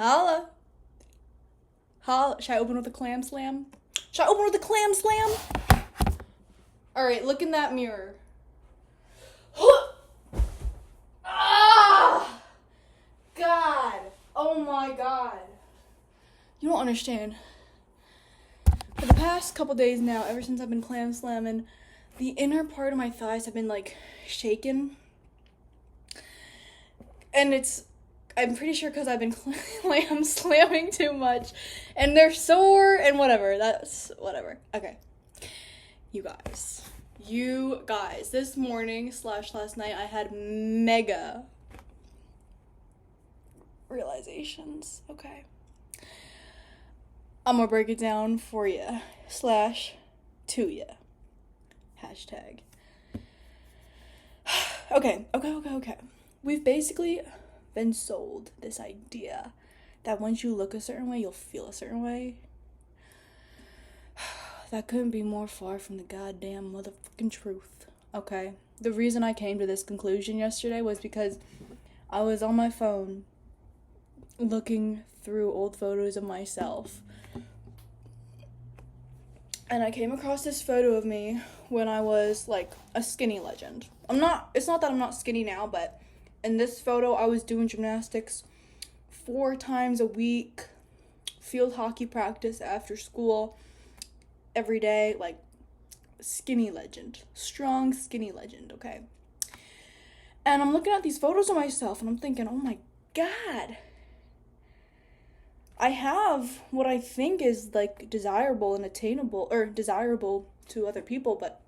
Holla. Holla. Should I open with a clam slam? Should I open with a clam slam? Alright, look in that mirror. Ah! God. Oh my God. You don't understand. For the past couple days now, ever since I've been clam slamming, the inner part of my thighs have been like shaken. And I'm pretty sure because I've been clam slamming too much. And they're sore and whatever. That's whatever. Okay. You guys. This morning / last night, I had mega realizations. Okay. I'm gonna break it down for you / to you. Hashtag. Okay. We've basically been sold this idea that once you look a certain way, you'll feel a certain way. That couldn't be more far from the goddamn motherfucking truth, okay? The reason I came to this conclusion yesterday was because I was on my phone looking through old photos of myself. And I came across this photo of me when I was, like, a skinny legend. It's not that I'm not skinny now, but in this photo, I was doing gymnastics 4 times a week, field hockey practice after school, every day, like, skinny legend. Strong, skinny legend, okay? And I'm looking at these photos of myself, and I'm thinking, oh my God. I have what I think is, like, desirable and attainable, or desirable to other people, but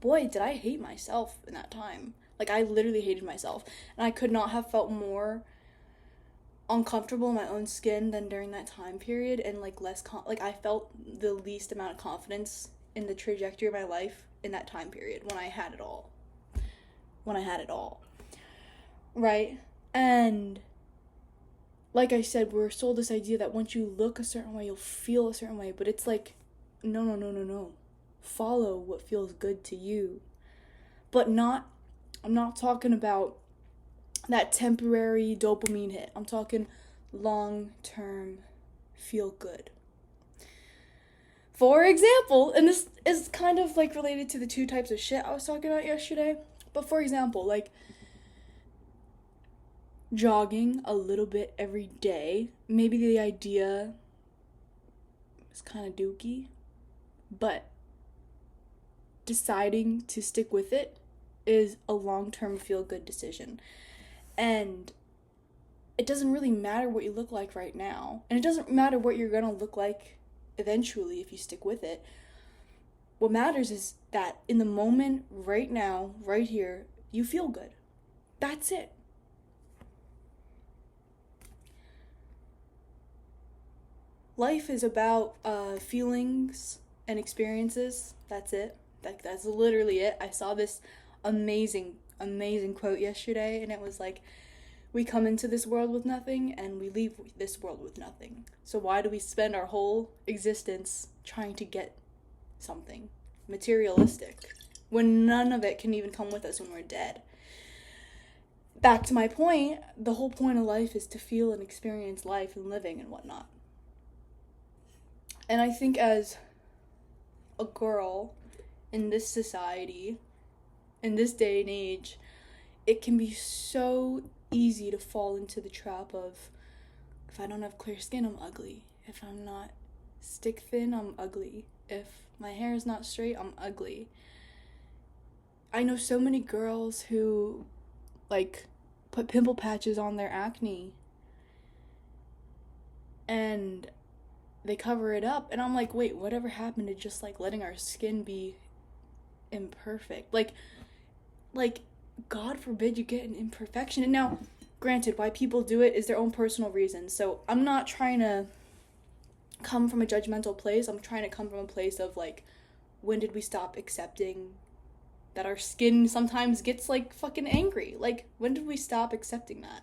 boy, did I hate myself in that time. Like, I literally hated myself, and I could not have felt more uncomfortable in my own skin than during that time period, and, like, I felt the least amount of confidence in the trajectory of my life in that time period, when I had it all. Right? And like I said, we're sold this idea that once you look a certain way, you'll feel a certain way. But it's like, no. Follow what feels good to you. But I'm not talking about that temporary dopamine hit. I'm talking long-term feel good. For example, and this is kind of like related to the 2 types of shit I was talking about yesterday. But for example, like, jogging a little bit every day. Maybe the idea is kind of dookie, but deciding to stick with it is a long-term feel-good decision. And it doesn't really matter what you look like right now. And it doesn't matter what you're gonna look like eventually if you stick with it. What matters is that in the moment, right now, right here, you feel good. That's it. Life is about feelings and experiences. That's it. That's literally it. I saw this amazing quote yesterday, and it was like, we come into this world with nothing, and we leave this world with nothing. So why do we spend our whole existence trying to get something materialistic when none of it can even come with us when we're dead? Back to my point, the whole point of life is to feel and experience life and living and whatnot. And I think as a girl in this society, in this day and age, it can be so easy to fall into the trap of, if I don't have clear skin, I'm ugly. If I'm not stick thin, I'm ugly. If my hair is not straight, I'm ugly. I know so many girls who, like, put pimple patches on their acne, and they cover it up, and I'm like, wait, whatever happened to just, like, letting our skin be imperfect? Like, God forbid you get an imperfection. And now, granted, why people do it is their own personal reasons, so I'm not trying to come from a judgmental place. I'm trying to come from a place of, like, when did we stop accepting that our skin sometimes gets, like, fucking angry? Like, when did we stop accepting that?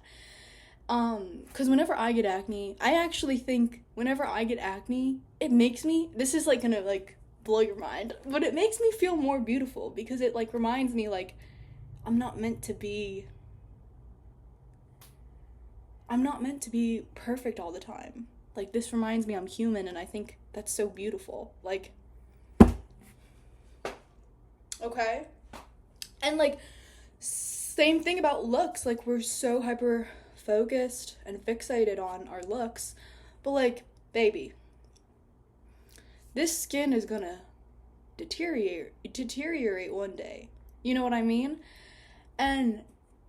Because whenever I get acne, I actually think whenever I get acne, it makes me, this is, like, gonna, like, blow your mind, but it makes me feel more beautiful, because it, like, reminds me, like, I'm not meant to be I'm not meant to be perfect all the time. Like, this reminds me I'm human, and I think that's so beautiful. Like, okay? And, like, same thing about looks. Like, we're so hyper focused and fixated on our looks. But, like, baby, this skin is gonna deteriorate one day. You know what I mean? And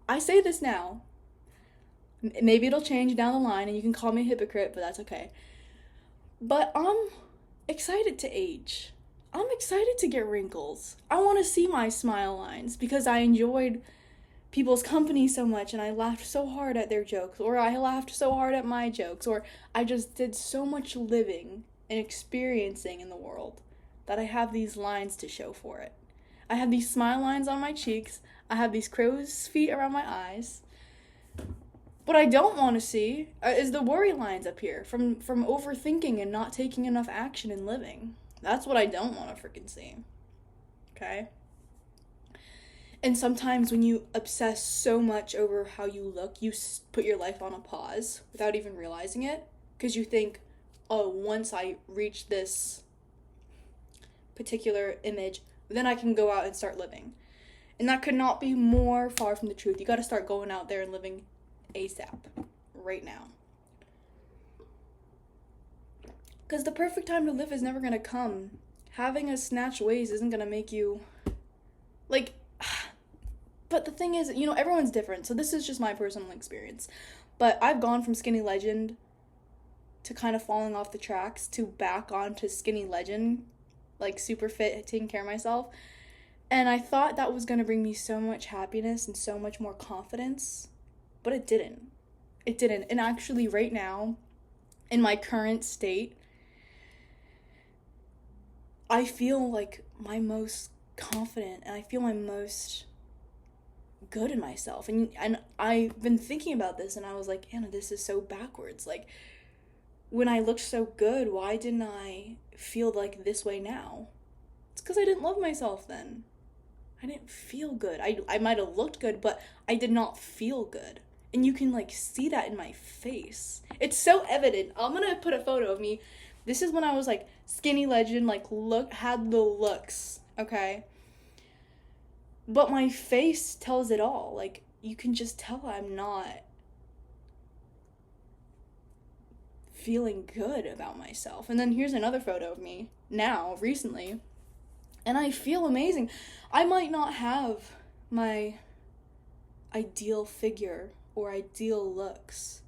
I say this now. Maybe it'll change down the line and you can call me a hypocrite, but that's okay. But I'm excited to age. I'm excited to get wrinkles. I want to see my smile lines because I enjoyed people's company so much and I laughed so hard at their jokes, or I laughed so hard at my jokes, or I just did so much living and experiencing in the world that I have these lines to show for it. I have these smile lines on my cheeks. I have these crow's feet around my eyes. What I don't want to see is the worry lines up here from overthinking and not taking enough action in living. That's what I don't want to freaking see. Okay? And sometimes when you obsess so much over how you look, you put your life on a pause without even realizing it. Because you think, oh, once I reach this particular image, then I can go out and start living. And that could not be more far from the truth. You got to start going out there and living ASAP, right now. Because the perfect time to live is never going to come. Having a snatched waist isn't going to make you, like, but the thing is, you know, everyone's different. So this is just my personal experience. But I've gone from skinny legend to kind of falling off the tracks to back onto skinny legend, like super fit, taking care of myself. And I thought that was going to bring me so much happiness and so much more confidence, but it didn't. It didn't. And actually right now, in my current state, I feel like my most confident and I feel my most good in myself. And I've been thinking about this and I was like, Anna, this is so backwards. Like, when I looked so good, why didn't I feel like this way now? It's because I didn't love myself then. I didn't feel good. I might have looked good, but I did not feel good. And you can, like, see that in my face. It's so evident. I'm gonna put a photo of me. This is when I was, like, skinny legend, like, had the looks, okay? But my face tells it all. Like, you can just tell I'm not feeling good about myself. And then here's another photo of me now, recently. And I feel amazing. I might not have my ideal figure or ideal looks,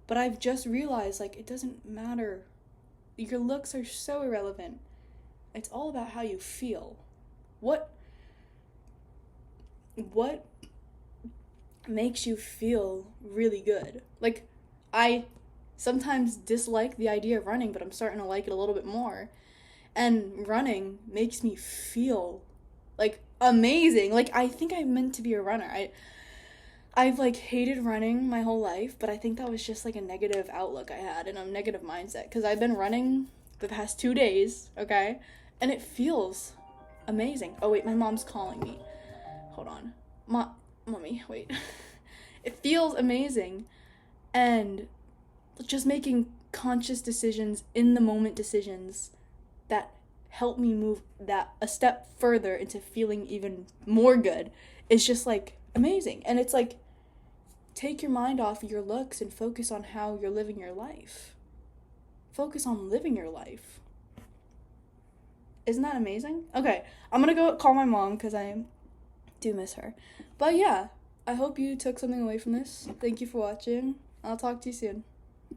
but I've just realized, like, it doesn't matter. Your looks are so irrelevant. It's all about how you feel. What makes you feel really good? Like, I sometimes dislike the idea of running, but I'm starting to like it a little bit more. And running makes me feel, like, amazing. Like, I think I'm meant to be a runner. I've, like, hated running my whole life, but I think that was just, like, a negative outlook I had and a negative mindset. Because I've been running the past 2 days, okay? And it feels amazing. Oh, wait, my mom's calling me. Hold on. Mommy, wait. It feels amazing. And just making conscious decisions, in the moment decisions, that help me move that a step further into feeling even more good is just, like, amazing. And it's like, take your mind off your looks and focus on how you're living your life. Focus on living your life. Isn't that amazing? Okay, I'm gonna go call my mom because I do miss her. But yeah, I hope you took something away from this. Thank you for watching. I'll talk to you soon.